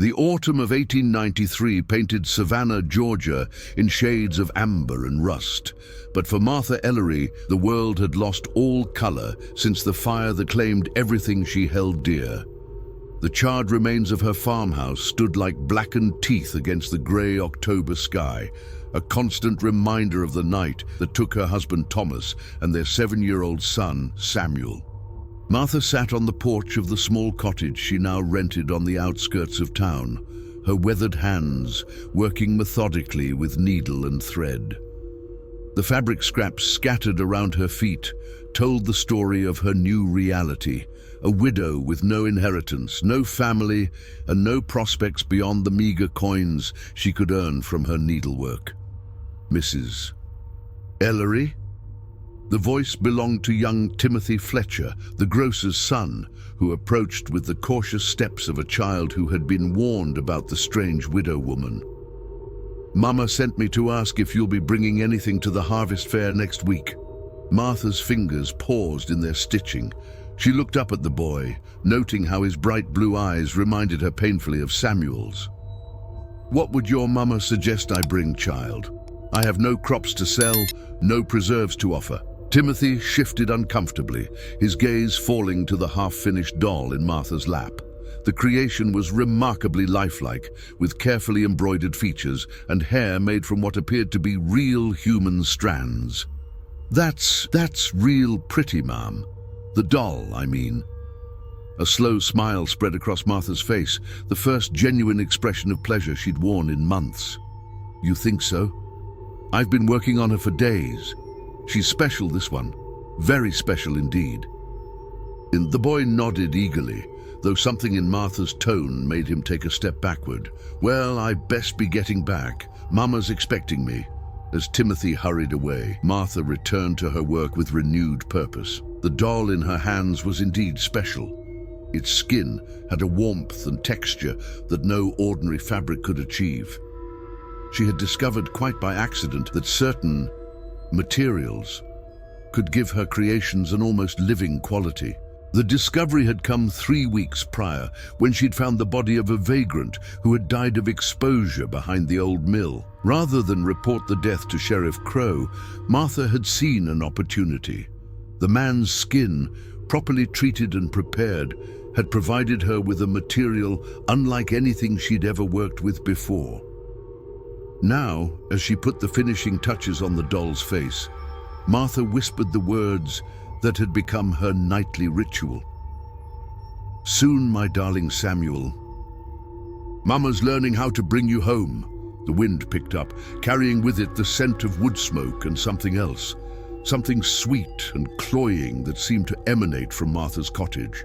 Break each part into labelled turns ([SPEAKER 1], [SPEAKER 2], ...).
[SPEAKER 1] The autumn of 1893 painted Savannah, Georgia, in shades of amber and rust. But for Martha Ellery, the world had lost all color since the fire that claimed everything she held dear. The charred remains of her farmhouse stood like blackened teeth against the gray October sky, a constant reminder of the night that took her husband Thomas and their 7-year-old son, Samuel. Martha sat on the porch of the small cottage she now rented on the outskirts of town, her weathered hands working methodically with needle and thread. The fabric scraps scattered around her feet told the story of her new reality, a widow with no inheritance, no family, and no prospects beyond the meager coins she could earn from her needlework. Mrs. Ellery? The voice belonged to young Timothy Fletcher, the grocer's son, who approached with the cautious steps of a child who had been warned about the strange widow woman. "Mama sent me to ask if you'll be bringing anything to the harvest fair next week." Martha's fingers paused in their stitching. She looked up at the boy, noting how his bright blue eyes reminded her painfully of Samuel's. "What would your mama suggest I bring, child? I have no crops to sell, no preserves to offer." Timothy shifted uncomfortably, his gaze falling to the half-finished doll in Martha's lap. The creation was remarkably lifelike, with carefully embroidered features and hair made from what appeared to be real human strands. That's real pretty, Mom. The doll, I mean." A slow smile spread across Martha's face, the first genuine expression of pleasure she'd worn in months. "You think so? I've been working on her for days. She's special, this one. Very special indeed." The boy nodded eagerly, though something in Martha's tone made him take a step backward. "Well, I best be getting back. Mama's expecting me." As Timothy hurried away, Martha returned to her work with renewed purpose. The doll in her hands was indeed special. Its skin had a warmth and texture that no ordinary fabric could achieve. She had discovered quite by accident that certain materials could give her creations an almost living quality. The discovery had come 3 weeks prior, when she'd found the body of a vagrant who had died of exposure behind the old mill. Rather than report the death to Sheriff Crow, Martha had seen an opportunity. The man's skin, properly treated and prepared, had provided her with a material unlike anything she'd ever worked with before. Now, as she put the finishing touches on the doll's face, Martha whispered the words that had become her nightly ritual. "Soon, my darling Samuel. Mama's learning how to bring you home." The wind picked up, carrying with it the scent of wood smoke and something else, something sweet and cloying that seemed to emanate from Martha's cottage.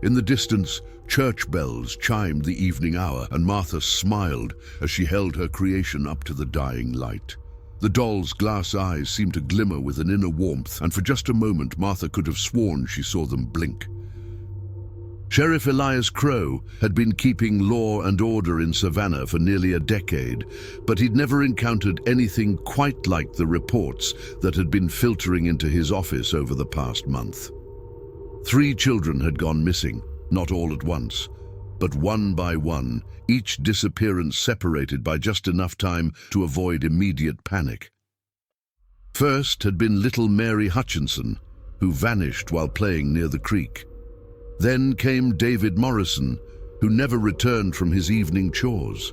[SPEAKER 1] In the distance, church bells chimed the evening hour, and Martha smiled as she held her creation up to the dying light. The doll's glass eyes seemed to glimmer with an inner warmth, and for just a moment Martha could have sworn she saw them blink. Sheriff Elias Crow had been keeping law and order in Savannah for nearly a decade, but he'd never encountered anything quite like the reports that had been filtering into his office over the past month. 3 children had gone missing, not all at once, but one by one, each disappearance separated by just enough time to avoid immediate panic. First had been little Mary Hutchinson, who vanished while playing near the creek. Then came David Morrison, who never returned from his evening chores.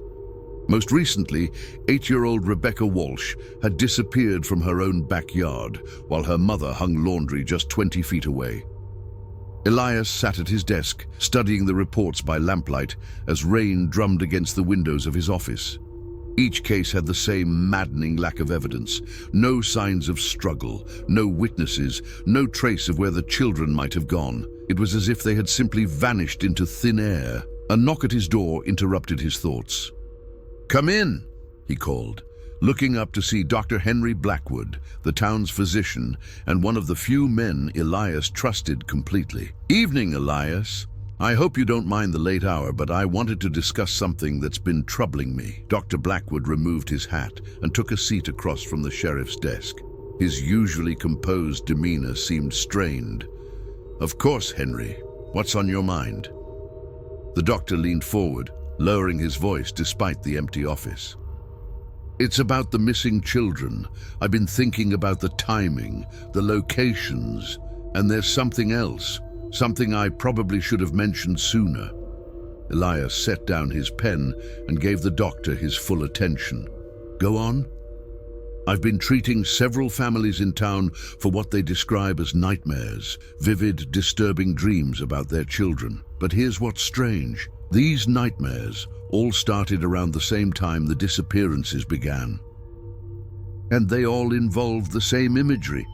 [SPEAKER 1] Most recently, 8-year-old Rebecca Walsh had disappeared from her own backyard, while her mother hung laundry just 20 feet away. Elias sat at his desk, studying the reports by lamplight as rain drummed against the windows of his office. Each case had the same maddening lack of evidence. No signs of struggle, no witnesses, no trace of where the children might have gone. It was as if they had simply vanished into thin air. A knock at his door interrupted his thoughts. "Come in," he called, looking up to see Dr. Henry Blackwood, the town's physician, and one of the few men Elias trusted completely. "Evening, Elias. I hope you don't mind the late hour, but I wanted to discuss something that's been troubling me." Dr. Blackwood removed his hat and took a seat across from the sheriff's desk. His usually composed demeanor seemed strained. "Of course, Henry. What's on your mind?" The doctor leaned forward, lowering his voice despite the empty office. "It's about the missing children. I've been thinking about the timing, the locations, and there's something else, something I probably should have mentioned sooner." Elias set down his pen and gave the doctor his full attention. "Go on." "I've been treating several families in town for what they describe as nightmares, vivid, disturbing dreams about their children. But here's what's strange. These nightmares all started around the same time the disappearances began. And they all involved the same imagery."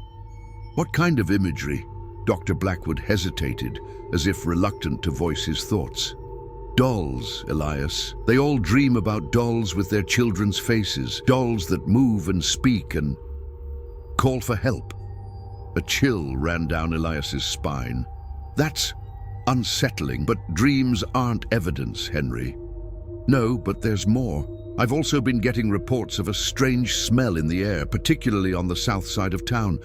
[SPEAKER 1] "What kind of imagery?" Dr. Blackwood hesitated, as if reluctant to voice his thoughts. "Dolls, Elias. They all dream about dolls with their children's faces, dolls that move and speak and call for help." A chill ran down Elias's spine. "That's unsettling, but dreams aren't evidence, Henry." "No, but there's more. I've also been getting reports of a strange smell in the air, particularly on the south side of town.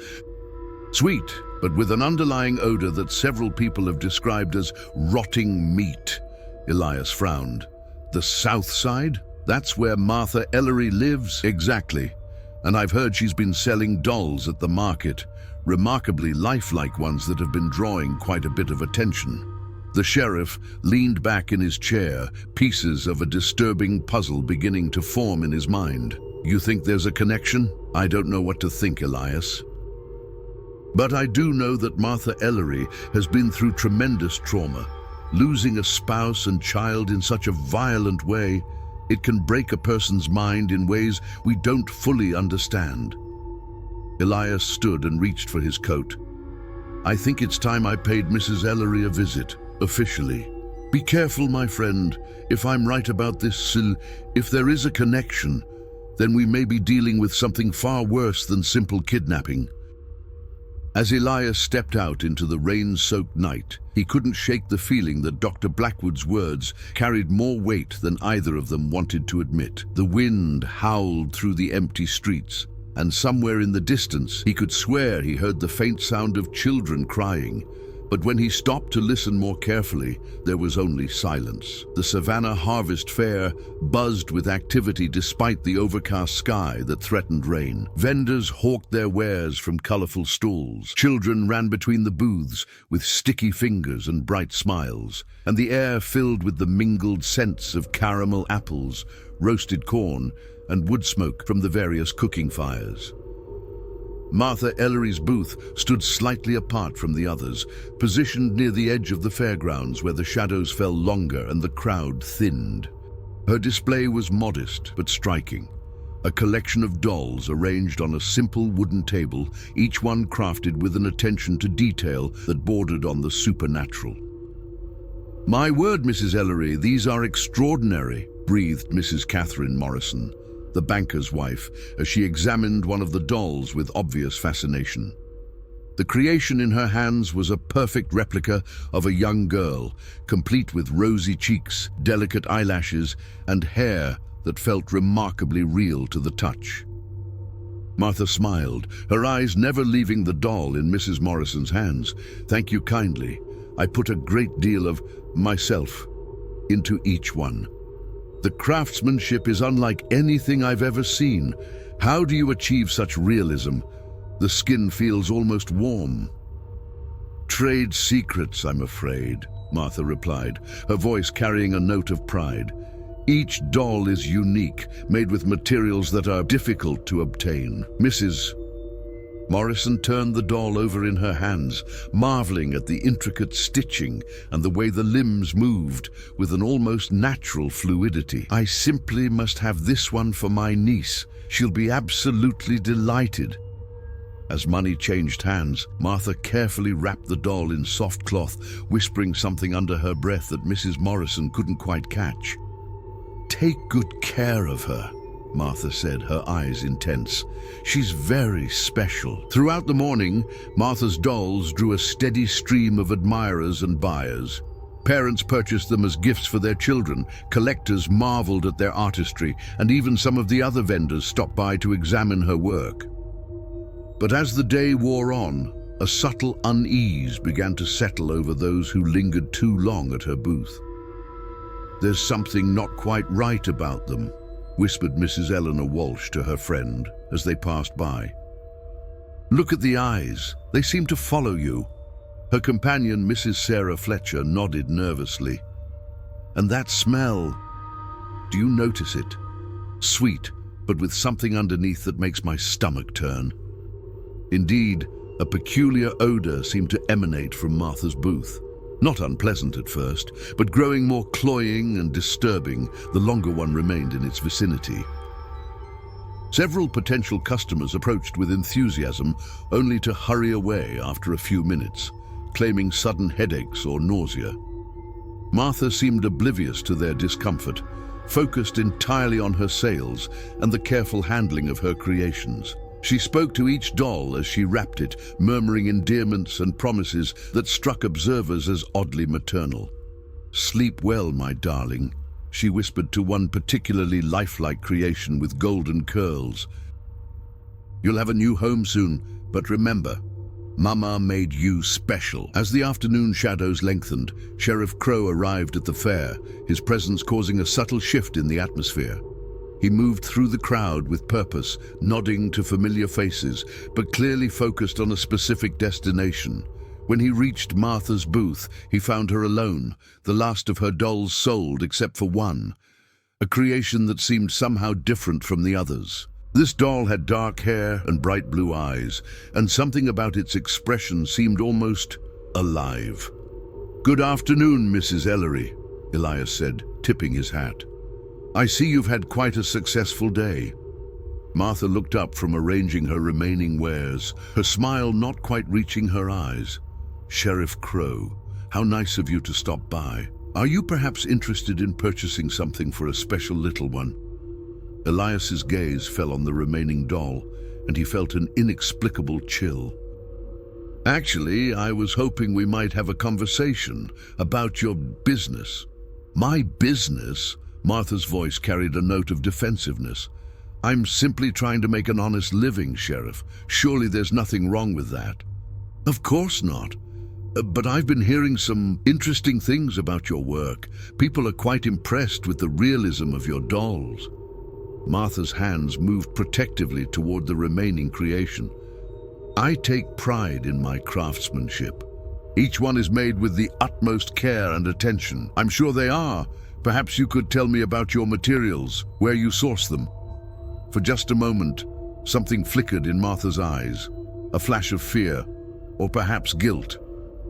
[SPEAKER 1] Sweet, but with an underlying odor that several people have described as rotting meat." Elias frowned. "The south side? That's where Martha Ellery lives?" "Exactly. And I've heard she's been selling dolls at the market, remarkably lifelike ones that have been drawing quite a bit of attention." The sheriff leaned back in his chair, pieces of a disturbing puzzle beginning to form in his mind. "You think there's a connection?" "I don't know what to think, Elias. But I do know that Martha Ellery has been through tremendous trauma. Losing a spouse and child in such a violent way, it can break a person's mind in ways we don't fully understand." Elias stood and reached for his coat. "I think it's time I paid Mrs. Ellery a visit, officially." "Be careful, my friend. If I'm right about this, if there is a connection, then we may be dealing with something far worse than simple kidnapping." As Elias stepped out into the rain-soaked night, he couldn't shake the feeling that Dr. Blackwood's words carried more weight than either of them wanted to admit. The wind howled through the empty streets, and somewhere in the distance he could swear he heard the faint sound of children crying. But when he stopped to listen more carefully, there was only silence. The Savannah Harvest Fair buzzed with activity despite the overcast sky that threatened rain. Vendors hawked their wares from colorful stalls. Children ran between the booths with sticky fingers and bright smiles, and the air filled with the mingled scents of caramel apples, roasted corn, and wood smoke from the various cooking fires. Martha Ellery's booth stood slightly apart from the others, positioned near the edge of the fairgrounds where the shadows fell longer and the crowd thinned. Her display was modest but striking. A collection of dolls arranged on a simple wooden table, each one crafted with an attention to detail that bordered on the supernatural. "My word, Mrs. Ellery, these are extraordinary," breathed Mrs. Catherine Morrison, the banker's wife, as she examined one of the dolls with obvious fascination. The creation in her hands was a perfect replica of a young girl, complete with rosy cheeks, delicate eyelashes, and hair that felt remarkably real to the touch. Martha smiled, her eyes never leaving the doll in Mrs. Morrison's hands. "Thank you kindly. I put a great deal of myself into each one. The craftsmanship is unlike anything I've ever seen. How do you achieve such realism? The skin feels almost warm." "Trade secrets, I'm afraid," Martha replied, her voice carrying a note of pride. "Each doll is unique, made with materials that are difficult to obtain." Mrs. Morrison turned the doll over in her hands, marveling at the intricate stitching and the way the limbs moved with an almost natural fluidity. "I simply must have this one for my niece. She'll be absolutely delighted." As money changed hands, Martha carefully wrapped the doll in soft cloth, whispering something under her breath that Mrs. Morrison couldn't quite catch. "Take good care of her," Martha said, her eyes intense. "She's very special." Throughout the morning, Martha's dolls drew a steady stream of admirers and buyers. Parents purchased them as gifts for their children, collectors marveled at their artistry, and even some of the other vendors stopped by to examine her work. But as the day wore on, a subtle unease began to settle over those who lingered too long at her booth. "There's something not quite right about them," whispered Mrs. Eleanor Walsh to her friend as they passed by. "Look at the eyes. They seem to follow you." Her companion, Mrs. Sarah Fletcher, nodded nervously. "And that smell, do you notice it? Sweet, but with something underneath that makes my stomach turn." Indeed, a peculiar odor seemed to emanate from Martha's booth. Not unpleasant at first, but growing more cloying and disturbing the longer one remained in its vicinity. Several potential customers approached with enthusiasm, only to hurry away after a few minutes, claiming sudden headaches or nausea. Martha seemed oblivious to their discomfort, focused entirely on her sales and the careful handling of her creations. She spoke to each doll as she wrapped it, murmuring endearments and promises that struck observers as oddly maternal. "Sleep well, my darling," she whispered to one particularly lifelike creation with golden curls. "You'll have a new home soon, but remember, Mama made you special." As the afternoon shadows lengthened, Sheriff Crow arrived at the fair, his presence causing a subtle shift in the atmosphere. He moved through the crowd with purpose, nodding to familiar faces, but clearly focused on a specific destination. When he reached Martha's booth, he found her alone, the last of her dolls sold except for one, a creation that seemed somehow different from the others. This doll had dark hair and bright blue eyes, and something about its expression seemed almost alive. "Good afternoon, Mrs. Ellery," Elias said, tipping his hat. "I see you've had quite a successful day." Martha looked up from arranging her remaining wares, her smile not quite reaching her eyes. "Sheriff Crow, how nice of you to stop by. Are you perhaps interested in purchasing something for a special little one?" Elias's gaze fell on the remaining doll, and he felt an inexplicable chill. "Actually, I was hoping we might have a conversation about your business." "My business?" Martha's voice carried a note of defensiveness. "I'm simply trying to make an honest living, Sheriff. Surely there's nothing wrong with that." "Of course not. But I've been hearing some interesting things about your work. People are quite impressed with the realism of your dolls." Martha's hands moved protectively toward the remaining creation. "I take pride in my craftsmanship. Each one is made with the utmost care and attention." "I'm sure they are. Perhaps you could tell me about your materials, where you source them." For just a moment, something flickered in Martha's eyes, a flash of fear, or perhaps guilt,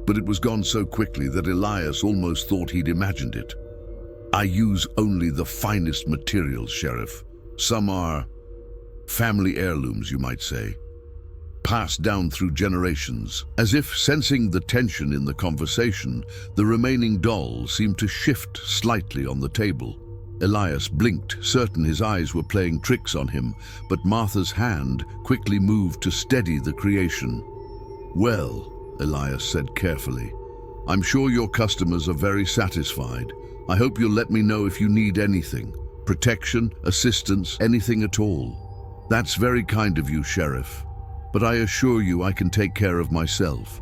[SPEAKER 1] but it was gone so quickly that Elias almost thought he'd imagined it. "I use only the finest materials, Sheriff. Some are family heirlooms, you might say, passed down through generations." As if sensing the tension in the conversation, the remaining doll seemed to shift slightly on the table. Elias blinked, certain his eyes were playing tricks on him, but Martha's hand quickly moved to steady the creation. "Well," Elias said carefully, "I'm sure your customers are very satisfied. I hope you'll let me know if you need anything. Protection, assistance, anything at all." "That's very kind of you, Sheriff. But I assure you I can take care of myself."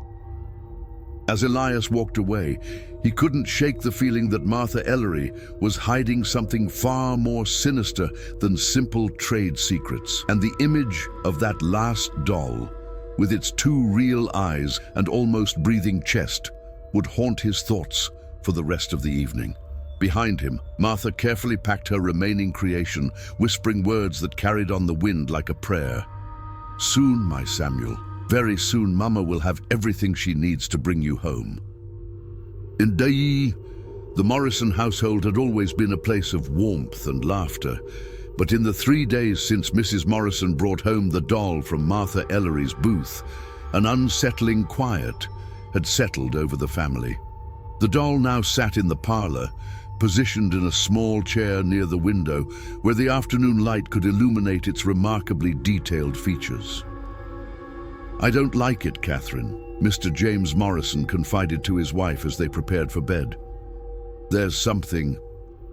[SPEAKER 1] As Elias walked away, he couldn't shake the feeling that Martha Ellery was hiding something far more sinister than simple trade secrets. And the image of that last doll, with its two real eyes and almost breathing chest, would haunt his thoughts for the rest of the evening. Behind him, Martha carefully packed her remaining creation, whispering words that carried on the wind like a prayer. "Soon, my Samuel, very soon Mama will have everything she needs to bring you home." Indeed, the Morrison household had always been a place of warmth and laughter, but in the 3 days since Mrs. Morrison brought home the doll from Martha Ellery's booth, an unsettling quiet had settled over the family. The doll now sat in the parlor, positioned in a small chair near the window where the afternoon light could illuminate its remarkably detailed features. "I don't like it, Catherine," Mr. James Morrison confided to his wife as they prepared for bed. "There's something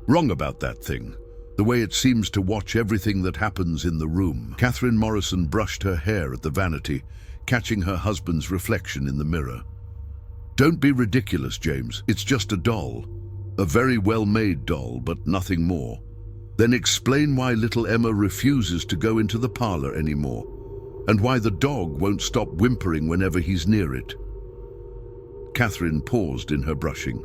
[SPEAKER 1] wrong about that thing, the way it seems to watch everything that happens in the room." Catherine Morrison brushed her hair at the vanity, catching her husband's reflection in the mirror. "Don't be ridiculous, James. It's just a doll. A very well-made doll, but nothing more. Then explain why little Emma refuses to go into the parlor anymore, and why the dog won't stop whimpering whenever he's near it." Catherine paused in her brushing.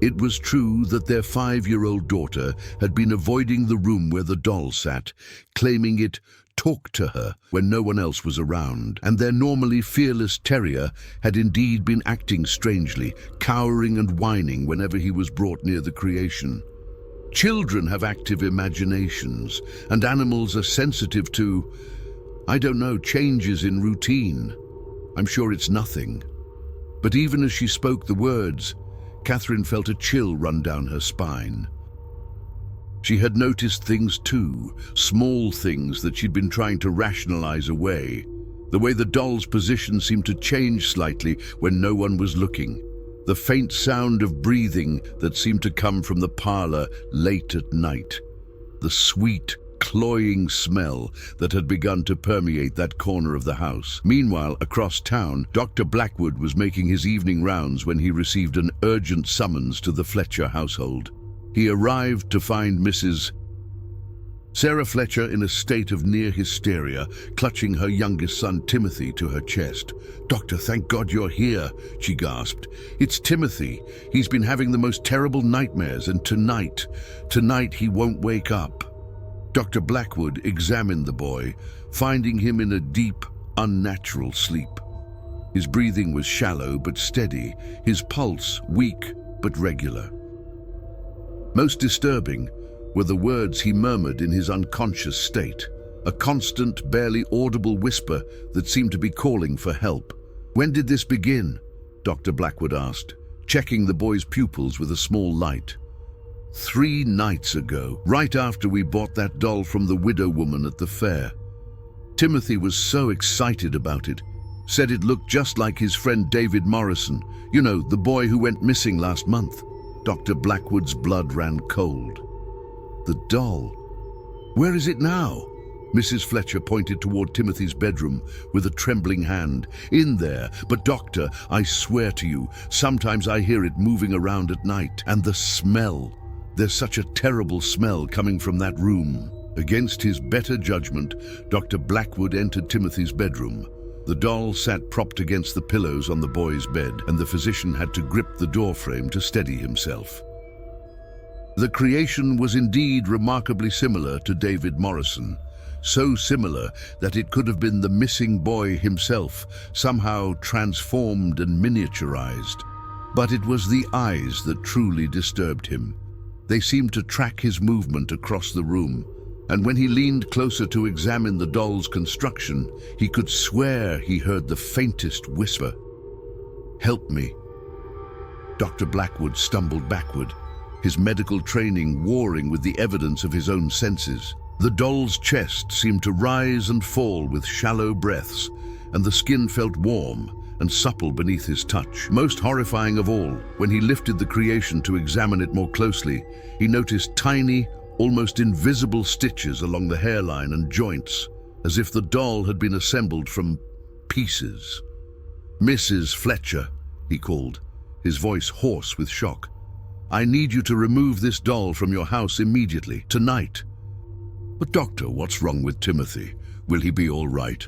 [SPEAKER 1] It was true that their 5-year-old daughter had been avoiding the room where the doll sat, claiming it talked to her when no one else was around, and their normally fearless terrier had indeed been acting strangely, cowering and whining whenever he was brought near the creation. Children have active imaginations, and animals are sensitive to, I don't know, changes in routine. I'm sure it's nothing. But even as she spoke the words, Catherine felt a chill run down her spine. She had noticed things too, small things that she'd been trying to rationalize away. The way the doll's position seemed to change slightly when no one was looking. The faint sound of breathing that seemed to come from the parlor late at night. The sweet, cloying smell that had begun to permeate that corner of the house. Meanwhile, across town, Dr. Blackwood was making his evening rounds when he received an urgent summons to the Fletcher household. He arrived to find Mrs. Sarah Fletcher in a state of near hysteria, clutching her youngest son Timothy to her chest. "Doctor, thank God you're here," she gasped. "It's Timothy. He's been having the most terrible nightmares, and tonight he won't wake up." Dr. Blackwood examined the boy, finding him in a deep, unnatural sleep. His breathing was shallow but steady, his pulse weak but regular. Most disturbing were the words he murmured in his unconscious state, a constant, barely audible whisper that seemed to be calling for help. "When did this begin?" Dr. Blackwood asked, checking the boy's pupils with a small light. 3 nights ago, right after we bought that doll from the widow woman at the fair. Timothy was so excited about it, said it looked just like his friend David Morrison, you know, the boy who went missing last month." Dr. Blackwood's blood ran cold. "The doll? Where is it now?" Mrs. Fletcher pointed toward Timothy's bedroom with a trembling hand. "In there, but doctor, I swear to you, sometimes I hear it moving around at night. And the smell. There's such a terrible smell coming from that room." Against his better judgment, Dr. Blackwood entered Timothy's bedroom. The doll sat propped against the pillows on the boy's bed, and the physician had to grip the doorframe to steady himself. The creation was indeed remarkably similar to David Morrison, so similar that it could have been the missing boy himself, somehow transformed and miniaturized. But it was the eyes that truly disturbed him. They seemed to track his movement across the room, and when he leaned closer to examine the doll's construction, he could swear he heard the faintest whisper. "Help me." Dr. Blackwood stumbled backward, his medical training warring with the evidence of his own senses. The doll's chest seemed to rise and fall with shallow breaths, and the skin felt warm and supple beneath his touch. Most horrifying of all, when he lifted the creation to examine it more closely, he noticed tiny, almost invisible stitches along the hairline and joints, as if the doll had been assembled from pieces. "Mrs. Fletcher," he called, his voice hoarse with shock. "I need you to remove this doll from your house immediately, tonight." "But doctor, what's wrong with Timothy? Will he be all right?"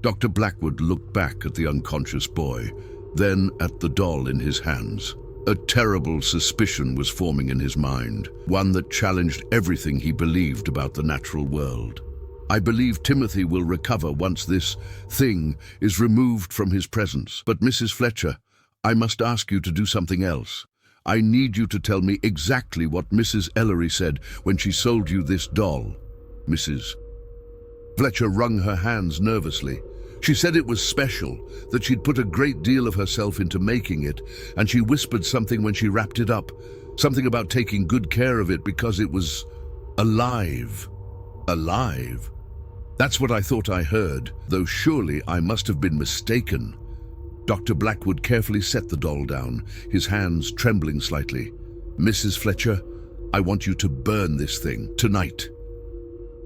[SPEAKER 1] Dr. Blackwood looked back at the unconscious boy, then at the doll in his hands. A terrible suspicion was forming in his mind, one that challenged everything he believed about the natural world. "I believe Timothy will recover once this thing is removed from his presence. But Mrs. Fletcher, I must ask you to do something else. I need you to tell me exactly what Mrs. Ellery said when she sold you this doll." Mrs. Fletcher wrung her hands nervously. "She said it was special, that she'd put a great deal of herself into making it, and she whispered something when she wrapped it up, something about taking good care of it because it was alive." "Alive? That's what I thought I heard, though surely I must have been mistaken." Dr. Blackwood carefully set the doll down, his hands trembling slightly. "Mrs. Fletcher, I want you to burn this thing tonight.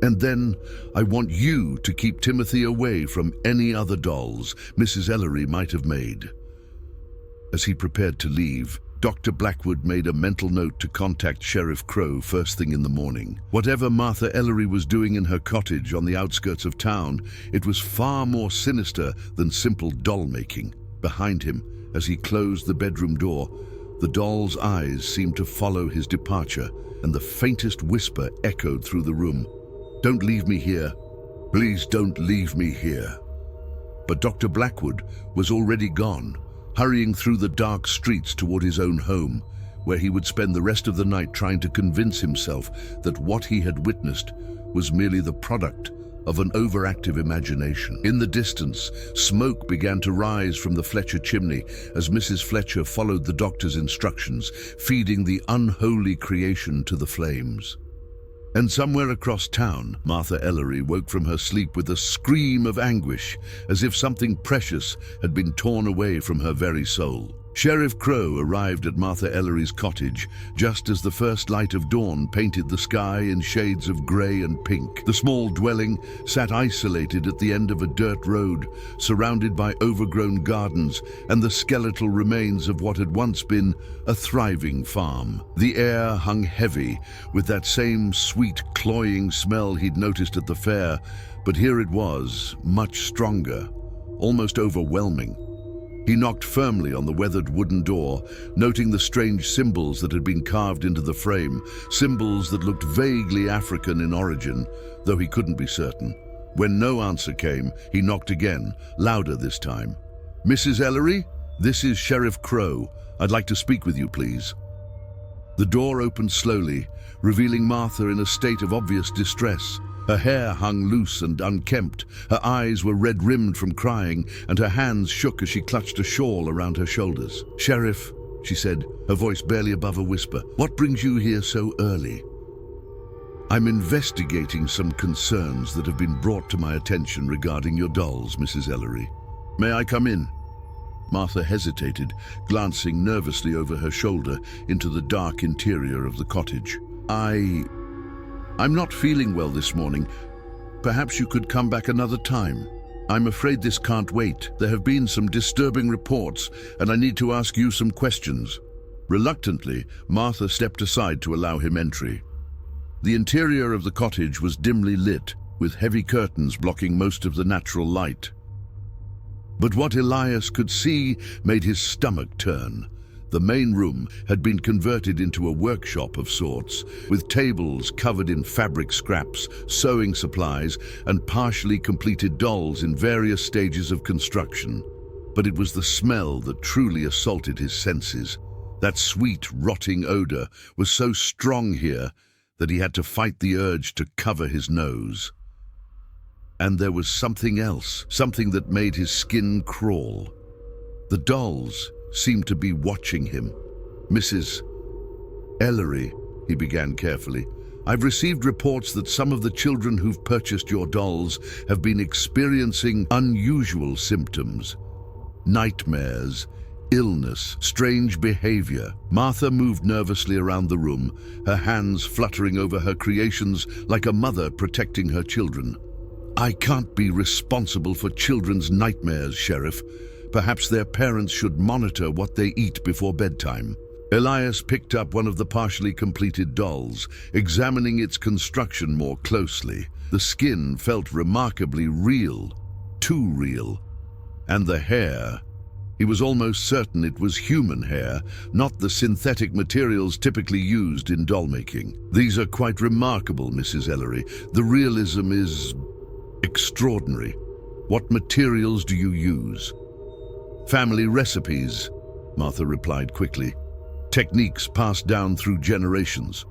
[SPEAKER 1] And then I want you to keep Timothy away from any other dolls Mrs. Ellery might have made." As he prepared to leave, Dr. Blackwood made a mental note to contact Sheriff Crow first thing in the morning. Whatever Martha Ellery was doing in her cottage on the outskirts of town, it was far more sinister than simple doll-making. Behind him, as he closed the bedroom door, the doll's eyes seemed to follow his departure, and the faintest whisper echoed through the room. "Don't leave me here. Please don't leave me here." But Dr. Blackwood was already gone, hurrying through the dark streets toward his own home, where he would spend the rest of the night trying to convince himself that what he had witnessed was merely the product of an overactive imagination. In the distance, smoke began to rise from the Fletcher chimney as Mrs. Fletcher followed the doctor's instructions, feeding the unholy creation to the flames. And somewhere across town, Martha Ellery woke from her sleep with a scream of anguish, as if something precious had been torn away from her very soul. Sheriff Crow arrived at Martha Ellery's cottage just as the first light of dawn painted the sky in shades of grey and pink. The small dwelling sat isolated at the end of a dirt road, surrounded by overgrown gardens and the skeletal remains of what had once been a thriving farm. The air hung heavy with that same sweet, cloying smell he'd noticed at the fair, but here it was, much stronger, almost overwhelming. He knocked firmly on the weathered wooden door, noting the strange symbols that had been carved into the frame, symbols that looked vaguely African in origin, though he couldn't be certain. When no answer came, he knocked again, louder this time. "Mrs. Ellery, this is Sheriff Crow. I'd like to speak with you, please." The door opened slowly, revealing Martha in a state of obvious distress. Her hair hung loose and unkempt, her eyes were red-rimmed from crying, and her hands shook as she clutched a shawl around her shoulders. "Sheriff," she said, her voice barely above a whisper, "what brings you here so early?" "I'm investigating some concerns that have been brought to my attention regarding your dolls, Mrs. Ellery. May I come in?" Martha hesitated, glancing nervously over her shoulder into the dark interior of the cottage. I'm not feeling well this morning. Perhaps you could come back another time. I'm afraid this can't wait. There have been some disturbing reports, and I need to ask you some questions." Reluctantly, Martha stepped aside to allow him entry. The interior of the cottage was dimly lit, with heavy curtains blocking most of the natural light. But what Elias could see made his stomach turn. The main room had been converted into a workshop of sorts, with tables covered in fabric scraps, sewing supplies, and partially completed dolls in various stages of construction. But it was the smell that truly assaulted his senses. That sweet, rotting odor was so strong here that he had to fight the urge to cover his nose. And there was something else, something that made his skin crawl. The dolls seemed to be watching him. "Mrs. Ellery," he began carefully, "I've received reports that some of the children who've purchased your dolls have been experiencing unusual symptoms. Nightmares, illness, strange behavior." Martha moved nervously around the room, her hands fluttering over her creations like a mother protecting her children. "I can't be responsible for children's nightmares, Sheriff. Perhaps their parents should monitor what they eat before bedtime." Elias picked up one of the partially completed dolls, examining its construction more closely. The skin felt remarkably real, too real. And the hair, he was almost certain it was human hair, not the synthetic materials typically used in doll making. "These are quite remarkable, Mrs. Ellery. The realism is extraordinary. What materials do you use?" "Family recipes," Martha replied quickly. "Techniques passed down through generations."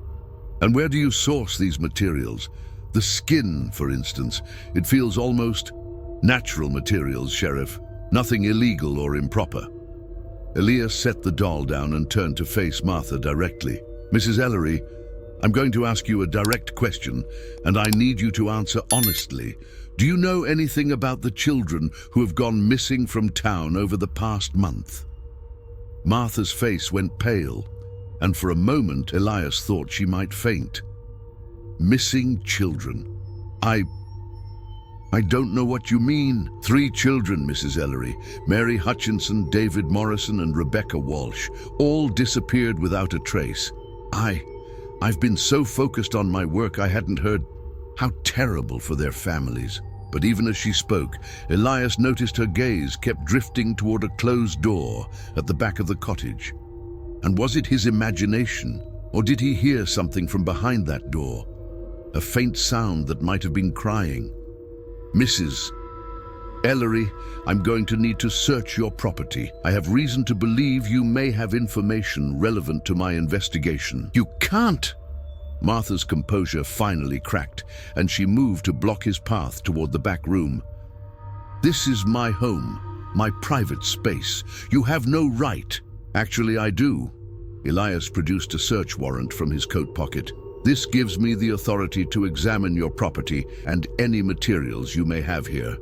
[SPEAKER 1] "And where do you source these materials? The skin, for instance. It feels almost natural materials, Sheriff. Nothing illegal or improper." Elias set the doll down and turned to face Martha directly. "Mrs. Ellery, I'm going to ask you a direct question, and I need you to answer honestly. Do you know anything about the children who have gone missing from town over the past month?" Martha's face went pale, and for a moment Elias thought she might faint. "Missing children. I don't know what you mean. 3 children, Mrs. Ellery. Mary Hutchinson, David Morrison, and Rebecca Walsh. All disappeared without a trace. I've been so focused on my work I hadn't heard. How terrible for their families. But even as she spoke, Elias noticed her gaze kept drifting toward a closed door at the back of the cottage. And was it his imagination, or did he hear something from behind that door? A faint sound that might have been crying. Mrs. Ellery, I'm going to need to search your property. I have reason to believe you may have information relevant to my investigation. You can't! Martha's composure finally cracked, and she moved to block his path toward the back room. This is my home, my private space. You have no right. Actually, I do. Elias produced a search warrant from his coat pocket. This gives me the authority to examine your property and any materials you may have here.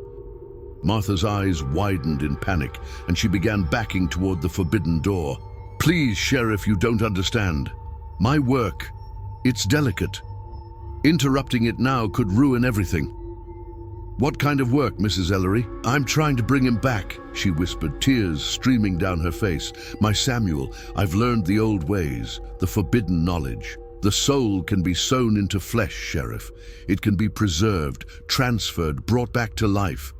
[SPEAKER 1] Martha's eyes widened in panic, and she began backing toward the forbidden door. Please, Sheriff, you don't understand. My work, it's delicate. Interrupting it now could ruin everything. What kind of work, Mrs. Ellery? I'm trying to bring him back, she whispered, tears streaming down her face. My Samuel, I've learned the old ways, the forbidden knowledge. The soul can be sewn into flesh, Sheriff. It can be preserved, transferred, brought back to life.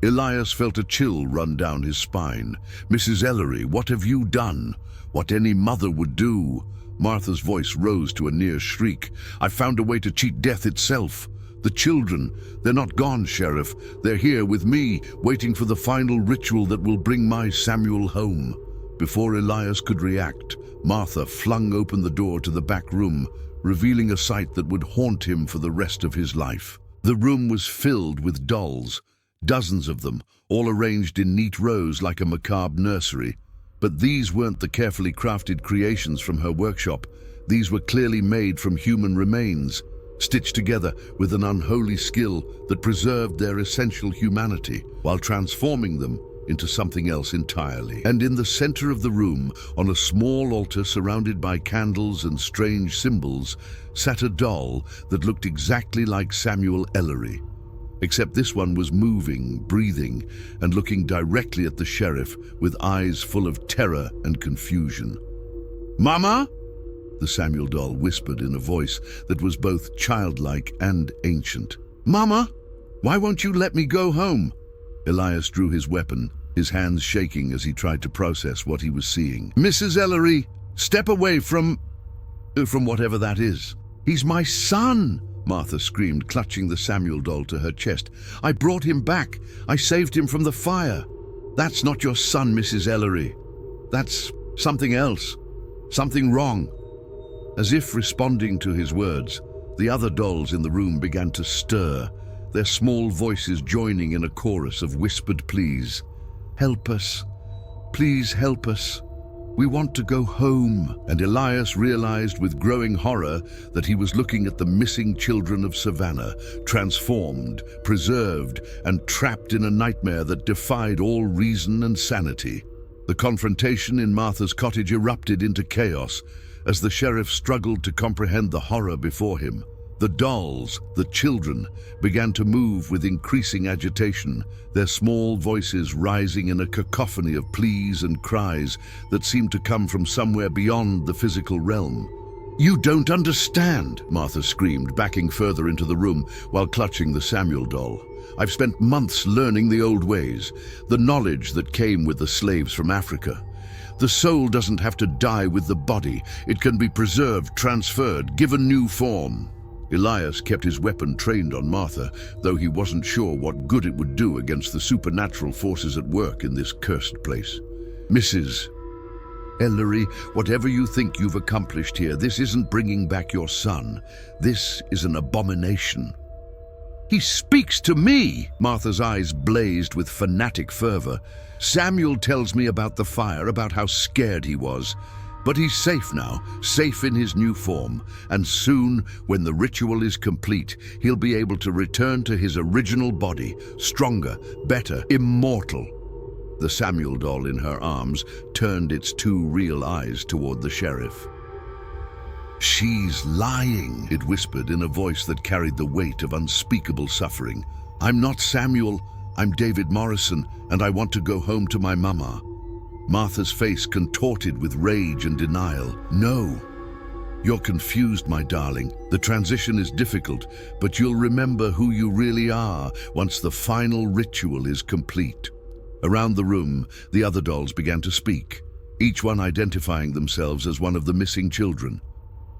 [SPEAKER 1] Elias felt a chill run down his spine. Mrs. Ellery, what have you done? What any mother would do. Martha's voice rose to a near shriek. I found a way to cheat death itself. The children, they're not gone, Sheriff. They're here with me, waiting for the final ritual that will bring my Samuel home. Before Elias could react, Martha flung open the door to the back room, revealing a sight that would haunt him for the rest of his life. The room was filled with dolls, dozens of them, all arranged in neat rows like a macabre nursery. But these weren't the carefully crafted creations from her workshop. These were clearly made from human remains, stitched together with an unholy skill that preserved their essential humanity while transforming them into something else entirely. And in the center of the room, on a small altar surrounded by candles and strange symbols, sat a doll that looked exactly like Samuel Ellery. Except this one was moving, breathing, and looking directly at the sheriff with eyes full of terror and confusion. Mama? The Samuel doll whispered in a voice that was both childlike and ancient. Mama, why won't you let me go home? Elias drew his weapon, his hands shaking as he tried to process what he was seeing. Mrs. Ellery, step away from whatever that is. He's my son, Martha screamed, clutching the Samuel doll to her chest. I brought him back. I saved him from the fire. That's not your son, Mrs. Ellery. That's something else. Something wrong. As if responding to his words, the other dolls in the room began to stir, their small voices joining in a chorus of whispered pleas. Help us. Please help us. We want to go home. And Elias realized with growing horror that he was looking at the missing children of Savannah, transformed, preserved, and trapped in a nightmare that defied all reason and sanity. The confrontation in Martha's cottage erupted into chaos as the sheriff struggled to comprehend the horror before him. The dolls, the children, began to move with increasing agitation, their small voices rising in a cacophony of pleas and cries that seemed to come from somewhere beyond the physical realm. You don't understand, Martha screamed, backing further into the room while clutching the Samuel doll. I've spent months learning the old ways, the knowledge that came with the slaves from Africa. The soul doesn't have to die with the body. It can be preserved, transferred, given new form. Elias kept his weapon trained on Martha, though he wasn't sure what good it would do against the supernatural forces at work in this cursed place. Mrs. Ellery, whatever you think you've accomplished here, this isn't bringing back your son. This is an abomination. He speaks to me! Martha's eyes blazed with fanatic fervor. Samuel tells me about the fire, about how scared he was. But he's safe now, safe in his new form, and soon, when the ritual is complete, he'll be able to return to his original body, stronger, better, immortal. The Samuel doll in her arms turned its 2 real eyes toward the sheriff. She's lying, it whispered in a voice that carried the weight of unspeakable suffering. "I'm not Samuel, I'm David Morrison, and I want to go home to my mama." Martha's face contorted with rage and denial. "No. You're confused, my darling. The transition is difficult, but you'll remember who you really are once the final ritual is complete." Around the room, the other dolls began to speak, each one identifying themselves as one of the missing children.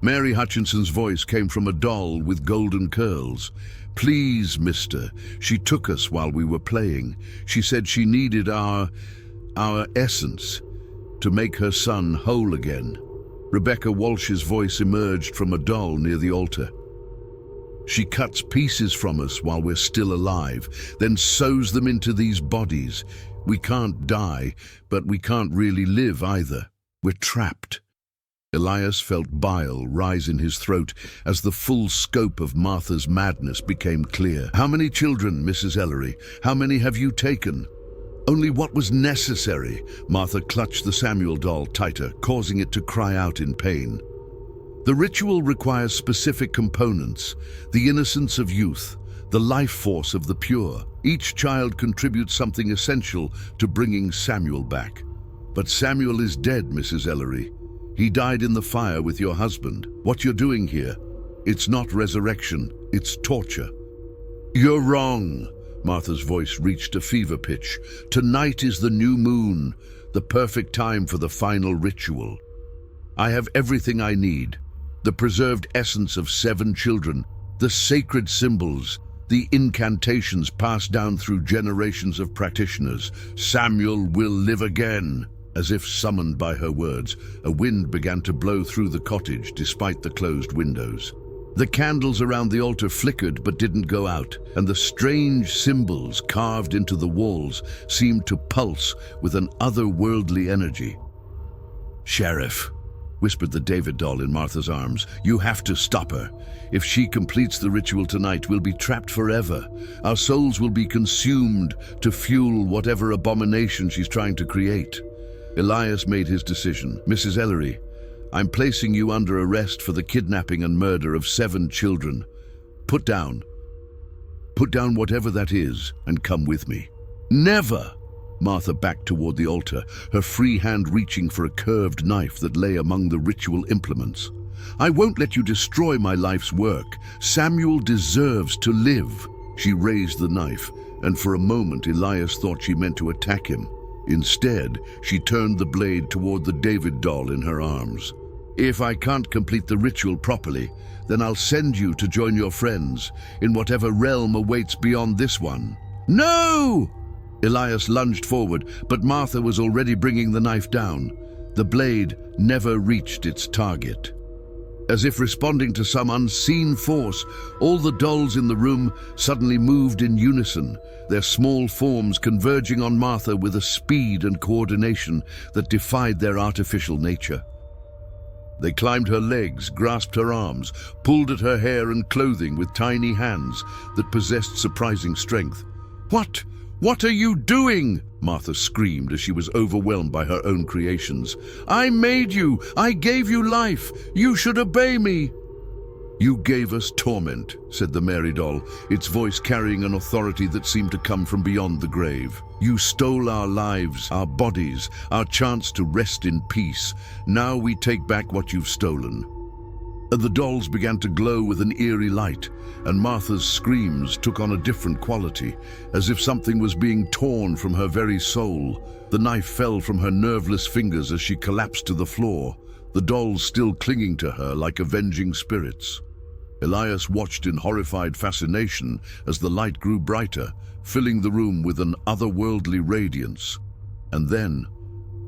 [SPEAKER 1] Mary Hutchinson's voice came from a doll with golden curls. "Please, mister, she took us while we were playing. She said she needed our essence to make her son whole again." Rebecca Walsh's voice emerged from a doll near the altar. "She cuts pieces from us while we're still alive, then sews them into these bodies. We can't die, but we can't really live either. We're trapped." Elias felt bile rise in his throat as the full scope of Martha's madness became clear. "How many children, Mrs. Ellery? How many have you taken?" "Only what was necessary." Martha clutched the Samuel doll tighter, causing it to cry out in pain. "The ritual requires specific components: the innocence of youth, the life force of the pure. Each child contributes something essential to bringing Samuel back. But Samuel is dead, Mrs. Ellery. He died in the fire with your husband. What you're doing here, it's not resurrection, it's torture." "You're wrong." Martha's voice reached a fever pitch. "Tonight is the new moon, the perfect time for the final ritual. I have everything I need: the preserved essence of 7 children, the sacred symbols, the incantations passed down through generations of practitioners. Samuel will live again." As if summoned by her words, a wind began to blow through the cottage despite the closed windows. The candles around the altar flickered but didn't go out, and the strange symbols carved into the walls seemed to pulse with an otherworldly energy. "Sheriff," whispered the David doll in Martha's arms, "you have to stop her. If she completes the ritual tonight, we'll be trapped forever. Our souls will be consumed to fuel whatever abomination she's trying to create." Elias made his decision. "Mrs. Ellery, I'm placing you under arrest for the kidnapping and murder of 7 children. Put down whatever that is and come with me." "Never!" Martha backed toward the altar, her free hand reaching for a curved knife that lay among the ritual implements. "I won't let you destroy my life's work. Samuel deserves to live." She raised the knife, and for a moment Elias thought she meant to attack him. Instead, she turned the blade toward the David doll in her arms. "If I can't complete the ritual properly, then I'll send you to join your friends in whatever realm awaits beyond this one." "No!" Elias lunged forward, but Martha was already bringing the knife down. The blade never reached its target. As if responding to some unseen force, all the dolls in the room suddenly moved in unison, their small forms converging on Martha with a speed and coordination that defied their artificial nature. They climbed her legs, grasped her arms, pulled at her hair and clothing with tiny hands that possessed surprising strength. What are you doing?" Martha screamed as she was overwhelmed by her own creations. "I made you! I gave you life! You should obey me!" "You gave us torment," said the Mary doll, its voice carrying an authority that seemed to come from beyond the grave. "You stole our lives, our bodies, our chance to rest in peace. Now we take back what you've stolen." And the dolls began to glow with an eerie light, and Martha's screams took on a different quality, as if something was being torn from her very soul. The knife fell from her nerveless fingers as she collapsed to the floor, the dolls still clinging to her like avenging spirits. Elias watched in horrified fascination as the light grew brighter, filling the room with an otherworldly radiance. And then,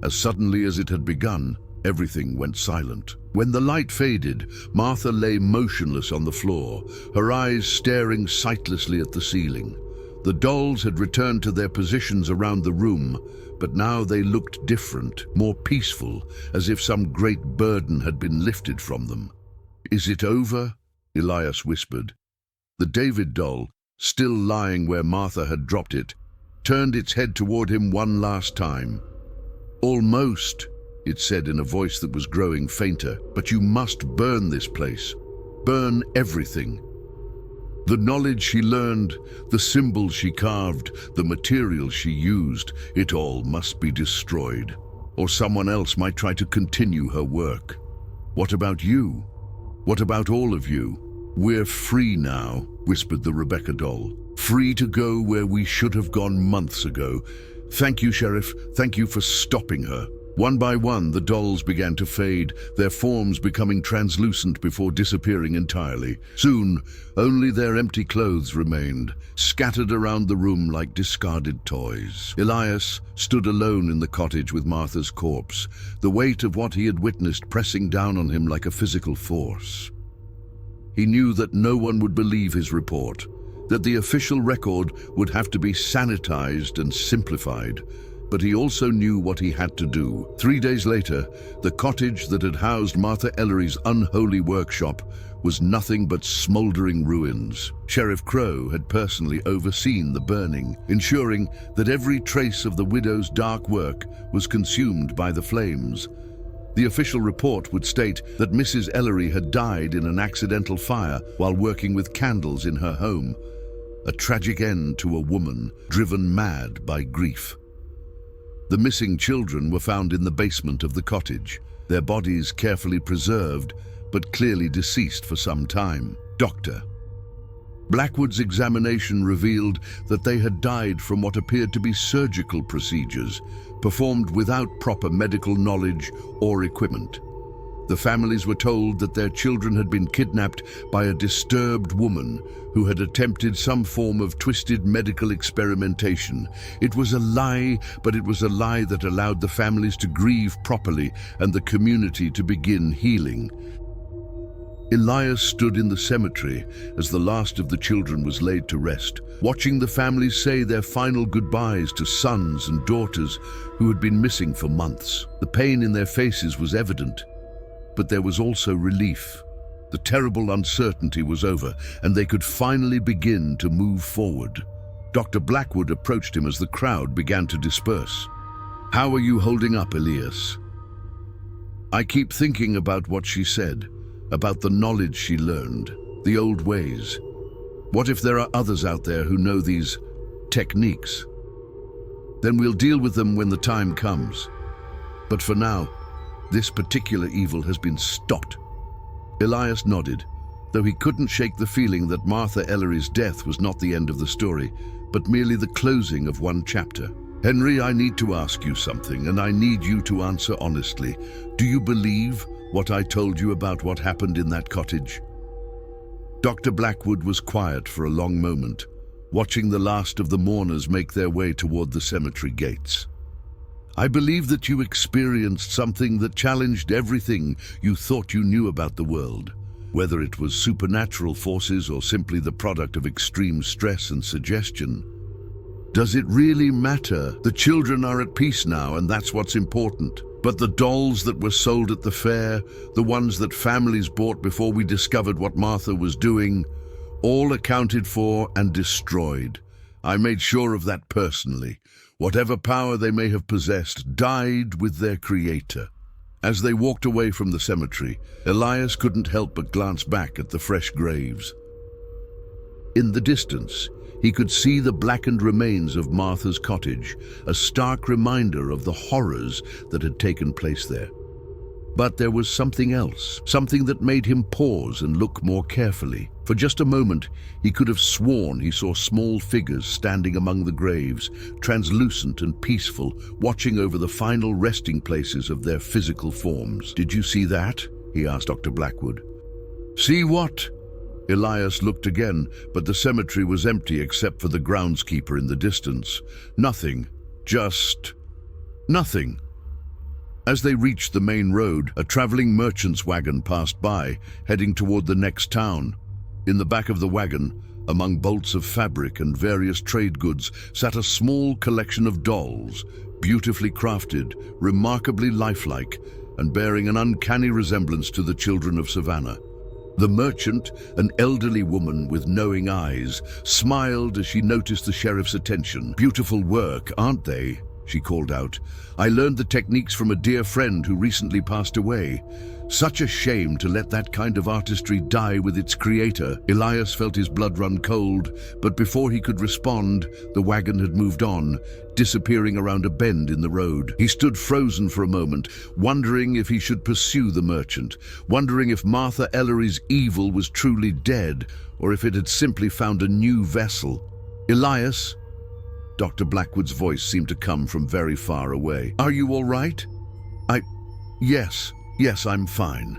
[SPEAKER 1] as suddenly as it had begun, everything went silent. When the light faded, Martha lay motionless on the floor, her eyes staring sightlessly at the ceiling. The dolls had returned to their positions around the room, but now they looked different, more peaceful, as if some great burden had been lifted from them. "Is it over?" Elias whispered. The David doll, still lying where Martha had dropped it, turned its head toward him one last time. "Almost," it said in a voice that was growing fainter, "but you must burn this place. Burn everything." The knowledge she learned, the symbols she carved, the materials she used, it all must be destroyed. Or someone else might try to continue her work. What about you? What about all of you? We're free now, whispered the Rebecca doll. Free to go where we should have gone months ago. Thank you, Sheriff. Thank you for stopping her. One by one, the dolls began to fade, their forms becoming translucent before disappearing entirely. Soon, only their empty clothes remained, scattered around the room like discarded toys. Elias stood alone in the cottage with Martha's corpse, the weight of what he had witnessed pressing down on him like a physical force. He knew that no one would believe his report, that the official record would have to be sanitized and simplified, but he also knew what he had to do. 3 days later, the cottage that had housed Martha Ellery's unholy workshop was nothing but smoldering ruins. Sheriff Crow had personally overseen the burning, ensuring that every trace of the widow's dark work was consumed by the flames. The official report would state that Mrs. Ellery had died in an accidental fire while working with candles in her home, a tragic end to a woman driven mad by grief. The missing children were found in the basement of the cottage, their bodies carefully preserved, but clearly deceased for some time. Dr. Blackwood's examination revealed that they had died from what appeared to be surgical procedures, performed without proper medical knowledge or equipment. The families were told that their children had been kidnapped by a disturbed woman who had attempted some form of twisted medical experimentation. It was a lie, but it was a lie that allowed the families to grieve properly and the community to begin healing. Elias stood in the cemetery as the last of the children was laid to rest, watching the families say their final goodbyes to sons and daughters who had been missing for months. The pain in their faces was evident, but there was also relief. The terrible uncertainty was over, and they could finally begin to move forward. Dr. Blackwood approached him as the crowd began to disperse. "How are you holding up, Elias?" "I keep thinking about what she said, about the knowledge she learned, the old ways. What if there are others out there who know these techniques? Then we'll deal with them when the time comes. But for now, this particular evil has been stopped." Elias nodded, though he couldn't shake the feeling that Martha Ellery's death was not the end of the story, but merely the closing of one chapter. "Henry, I need to ask you something, and I need you to answer honestly. Do you believe what I told you about what happened in that cottage?" Dr. Blackwood was quiet for a long moment, watching the last of the mourners make their way toward the cemetery gates. "I believe that you experienced something that challenged everything you thought you knew about the world, whether it was supernatural forces or simply the product of extreme stress and suggestion. Does it really matter? The children are at peace now, and that's what's important. But the dolls that were sold at the fair, the ones that families bought before we discovered what Martha was doing, all accounted for and destroyed. I made sure of that personally. Whatever power they may have possessed died with their creator." As they walked away from the cemetery, Elias couldn't help but glance back at the fresh graves. In the distance, he could see the blackened remains of Martha's cottage, a stark reminder of the horrors that had taken place there. But there was something else, something that made him pause and look more carefully. For just a moment, he could have sworn he saw small figures standing among the graves, translucent and peaceful, watching over the final resting places of their physical forms. "Did you see that?" he asked Dr. Blackwood. "See what?" Elias looked again, but the cemetery was empty except for the groundskeeper in the distance. Nothing. Just nothing. As they reached the main road, a traveling merchant's wagon passed by, heading toward the next town. In the back of the wagon, among bolts of fabric and various trade goods, sat a small collection of dolls, beautifully crafted, remarkably lifelike, and bearing an uncanny resemblance to the children of Savannah. The merchant, an elderly woman with knowing eyes, smiled as she noticed the sheriff's attention. "Beautiful work, aren't they?" she called out. "I learned the techniques from a dear friend who recently passed away. Such a shame to let that kind of artistry die with its creator." Elias felt his blood run cold, but before he could respond, the wagon had moved on, disappearing around a bend in the road. He stood frozen for a moment, wondering if he should pursue the merchant, wondering if Martha Ellery's evil was truly dead, or if it had simply found a new vessel. "Elias?" Dr. Blackwood's voice seemed to come from very far away. "Are you all right?" Yes, I'm fine."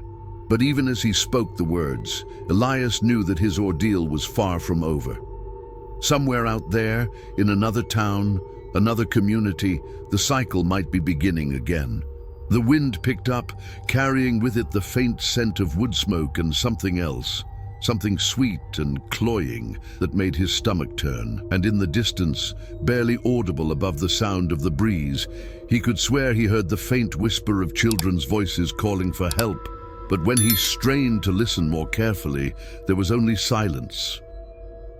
[SPEAKER 1] But even as he spoke the words, Elias knew that his ordeal was far from over. Somewhere out there, in another town, another community, the cycle might be beginning again. The wind picked up, carrying with it the faint scent of wood smoke and something else. Something sweet and cloying that made his stomach turn, and in the distance, barely audible above the sound of the breeze, he could swear he heard the faint whisper of children's voices calling for help. But when he strained to listen more carefully, there was only silence.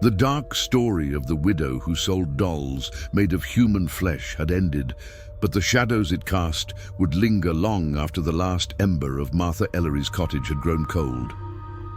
[SPEAKER 1] The dark story of the widow who sold dolls made of human flesh had ended, but the shadows it cast would linger long after the last ember of Martha Ellery's cottage had grown cold.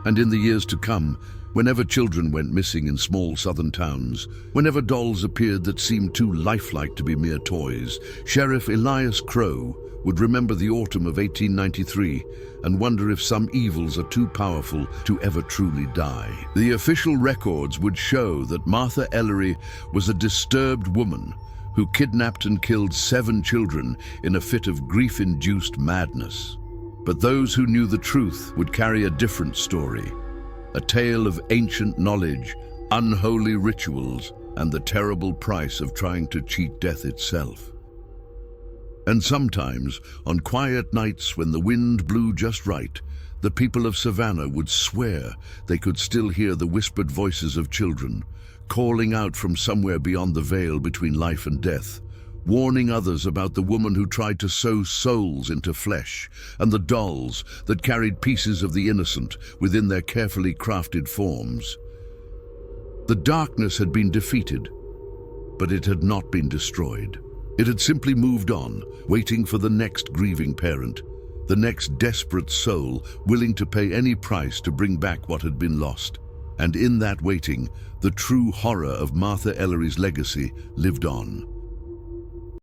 [SPEAKER 1] And in the years to come, whenever children went missing in small southern towns, whenever dolls appeared that seemed too lifelike to be mere toys, Sheriff Elias Crow would remember the autumn of 1893 and wonder if some evils are too powerful to ever truly die. The official records would show that Martha Ellery was a disturbed woman who kidnapped and killed 7 children in a fit of grief-induced madness. But those who knew the truth would carry a different story, a tale of ancient knowledge, unholy rituals, and the terrible price of trying to cheat death itself. And sometimes, on quiet nights when the wind blew just right, the people of Savannah would swear they could still hear the whispered voices of children, calling out from somewhere beyond the veil between life and death, warning others about the woman who tried to sew souls into flesh, and the dolls that carried pieces of the innocent within their carefully crafted forms. The darkness had been defeated, but it had not been destroyed. It had simply moved on, waiting for the next grieving parent, the next desperate soul willing to pay any price to bring back what had been lost. And in that waiting, the true horror of Martha Ellery's legacy lived on.